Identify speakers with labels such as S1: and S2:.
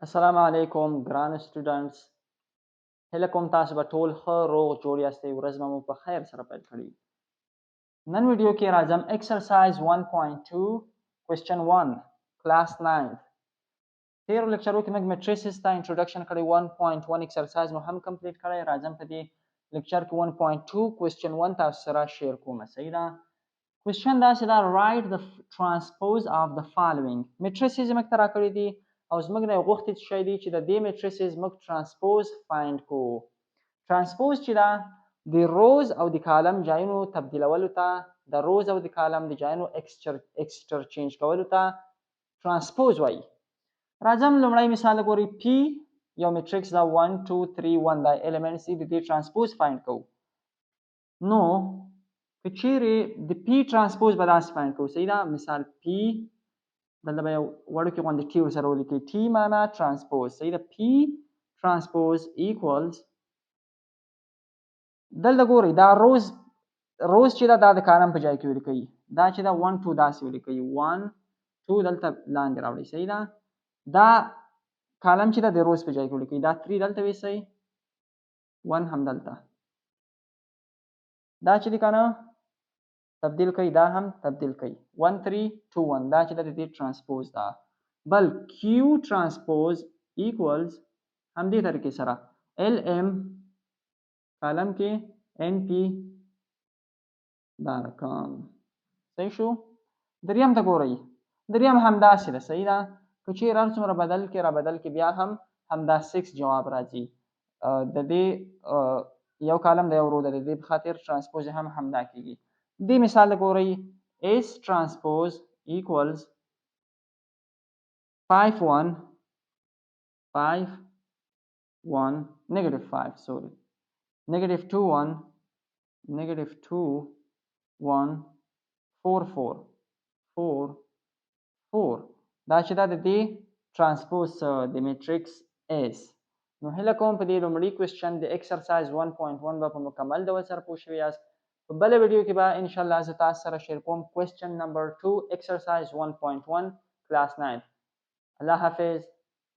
S1: السلام علیکم ګران سټوډنټس، هیله کوم تاسو به ټول ښه روغ جوړ یاستئ. ورځ به مو په خیر سره پیل کړي. نن ویډیو کې راځم ایکسرسایز 1.2 کوېسچن 1 کلاس 9. تیرو لیکچرو کې موږ میټریسز ته انټروډکشن کړی، 1.1 ایکسرسایز مو هم کمپلیټ کړی. راځم په دې لیکچر کې 1.2 کوېسچن 1 تاسو سره شیر کوم. صحیح ده؟ کوېسچن داسې ده، رایټ د ټرانسپوز اف د فالوینګ. میټریسز موږ ته راکړي دي او زموږ نه یې غوښتي شی دی چې د دې میټریسز موږ ټرانسپوز فایند کوو. ټرانسپوز چې ده د روز او د کالم جایونو تبدیلولو ته، د روز او د کالم د جایونو اکسچرچینج کولو ته ټرانسپوز وایي. راځم لومړی مثال وګورئ. پی یو میټریکس ده 1 2 3 1 دا ایلیمنټس دي، د دې ټرانسپوز فایند کوو. نو که چیرې د پی ټرانسپوز به داسې فایند کوو. صحیح ده؟ مثال پی دلته به یو وړوکې غوندې ټي ورسره ولیکئ. ټي معنا ټرانسپوز. صحیح ده؟ پی ټرانسپوز ایکولز، دلته ګورئ دا روز چې ده دا د کالم په ځای کې ولیکئ. دا چې ده 1 2 داسې ولیکئ. 1 2 دلته لاندې راوړئ. صحیح ده؟ دا کالم چې ده د روز په ځای کې ولیکئ. دا 3 دلته ویسئ، 1 هم دلته. دا چې دی که نه تبدیل کوي، دا هم تبدیل کوي. 1 3 2 1 دا چې د دې ټرانسپوز ده. بل کیو ټرانسپوز ایکولز همدې طریقې سره ال ام کالم کې ان پی دا رقم. صحیح شو؟ دریم ته ګورئ. دریم همداسې ده. صحیح ده؟ که چیرې هر څومره بدل کې را بدل کې بیا هم همدا 6 جواب راځي. د دې یو کالم د یو رو ده، د دې په خاطر ټرانسپوز هم همدا کېږي. دې مثال ته ګورئ. اس ټرانسپوز ایکولز 5 1 5 1 negative 5 sorry negative 2 1 negative 2 1 4 4 4 4 دا چې دا د دې ټرانسپوز د میټریکس اس. نو هیله کوم په دې لومړي کوېسچن د ایکسرسایز 1.1 به په مکمل ډول سره پوه شوي یاست. په بله ویډیو کې به انشاءالله زه تاسو سره شیر کوم کوېسچن نمبر 2 ایکسرسایز 1.1 کلاس 9. الله حافظ.